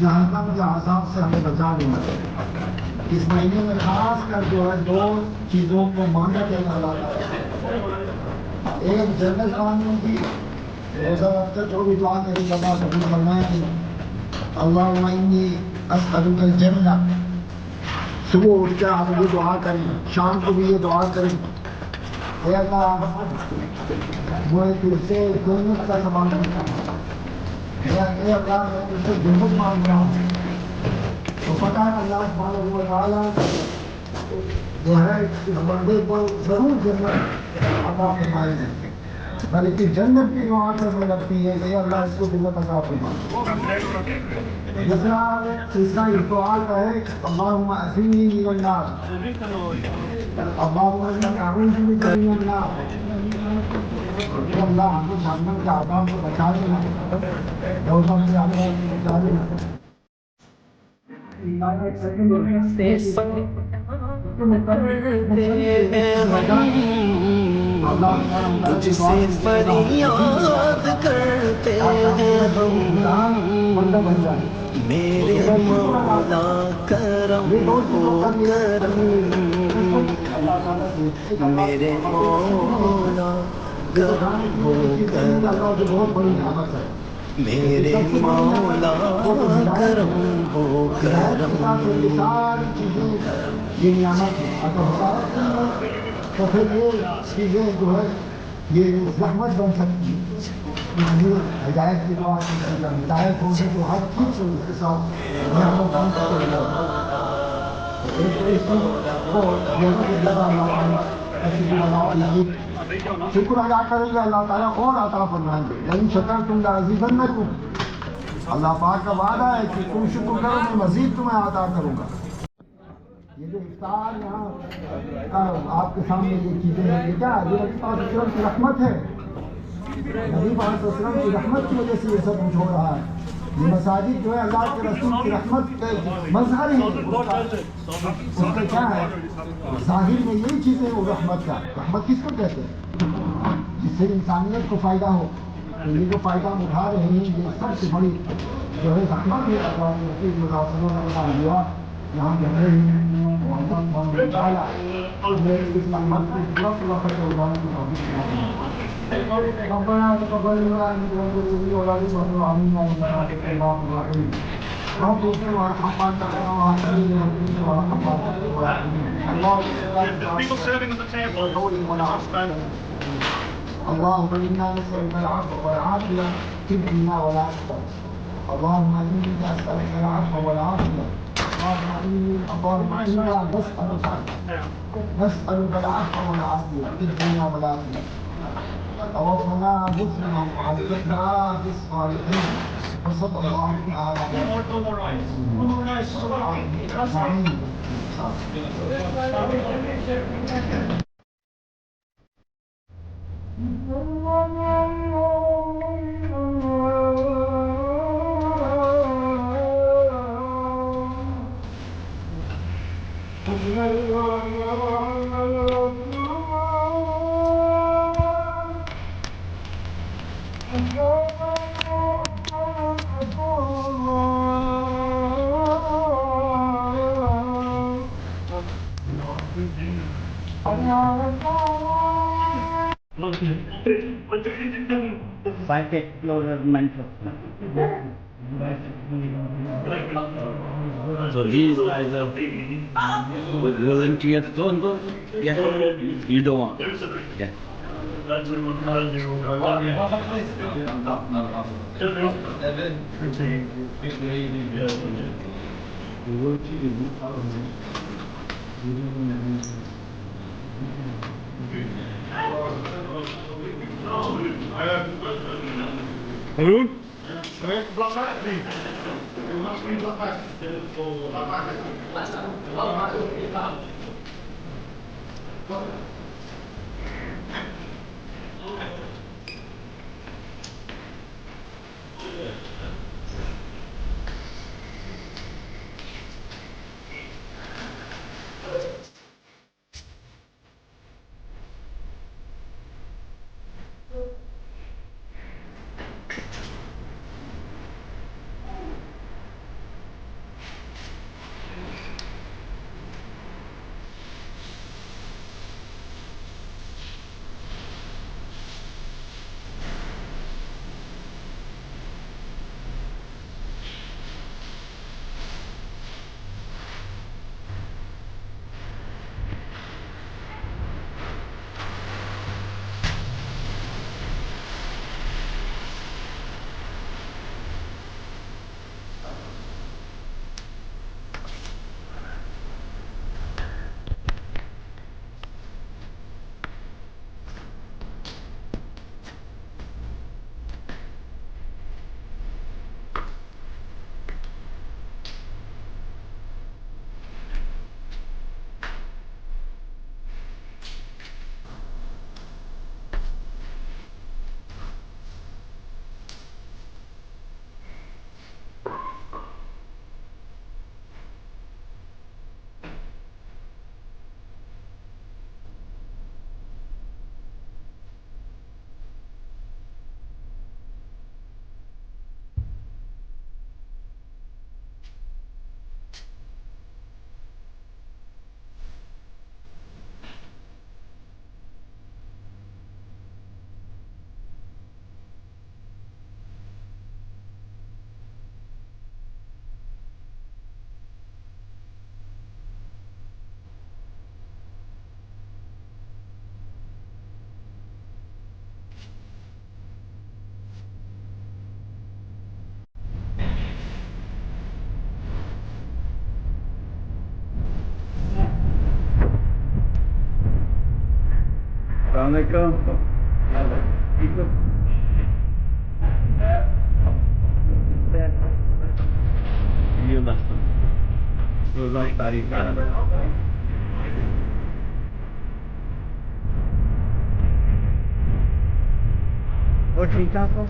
جہنم کے عذاب سے ہمیں بچا لینا. اس مہینے میں خاص کر جو ہے دو چیزوں کو ماننا چاہیے. ایک جنرل قانون کی روزہ رکھ جو بھی دعا کرے اللہ قبول فرمائے. اللہم انی اسألک الجنہ. صبح اٹھ کر آپ یہ دعا کریں, شام کو بھی یہ دعا کریں, اے اللہ میں تجھ سے جنت کا سامان مانگتا ہوں, اے اللہ میں تجھ سے جنت مانگ رہا ہوں. تو پتہ ہے اللہ سبحانہ و تعالیٰ جو ہے اس بندے کو ضرور جنت عطا فرمائے گا, بلکہ جنت کی دعا کرنے لگتی ہے کہ اللہ اس کو جنت عطا فرما. دوسرا تیسرا اس دعا کا ہے اللہم اعصمنی من النار, اللہم انی اعوذ بک من النار. اللہ ہم کو جہنم کے عذاب سے بچا لینا, دوزخ کے عذاب سے بچا لینا. تجھ سے فریاد کرتے ہیں ہم, میرے مولا کرم ہو کرم, میرے مولا کرم ہو کرم, میرے مولا کرم ہو کرم. تو پھر یہ چیزیں جو ہے یہ رحمت بن سکتی ہے. ہدایت کی دعا کی ہدایت ہوگی تو ہر چیز سے اس کے ساتھ رحمت بن سکتی ہے. شکر ادا کریں گے اللہ تعالیٰ اور عطا فرمائیں گے. لیکن شکر تم لازیدنکم, اللہ پاک کا وعدہ ہے کہ تم شکر کرو میں مزید تمہیں عطا کروں گا. یہ جو افطار یہاں آپ کے سامنے یہ چیزیں ہیں, یہ کیا یہ نبی پاک صلی اللہ علیہ وسلم کی رحمت ہے. نبی پاک صلی اللہ علیہ وسلم کی رحمت کی وجہ سے یہ سب کچھ ہو رہا ہے. یہ مساجد جو ہے اللہ کے رسول کی رحمت کے مظہر ہیں. اس کا کیا ہے ظاہر میں یہی چیزیں وہ رحمت کا. رحمت کس کو کہتے ہیں؟ جس سے انسانیت کو فائدہ ہو. یہ جو فائدہ ہم اٹھا رہے ہیں یہ سب سے بڑی جو ہے رحمت ہے. یہاں پہ اللهم انا نسألك العفو والعافية في الدنيا والآخرة. اللهم إني أسألك العفو والعافية. اللهم إنا نسألك العفو والعافية في الدنيا والآخرة. توفنا مسلما وألحقنا بالصالحين. وصلى الله تعالى Five explorer mentor. So these guys are volunteers. Don't go. Yeah. You don't want. Yeah. Hallo? Assalamualaikum. Ikut. Iya lah. Lulus tarikan. Oh, cerita kok.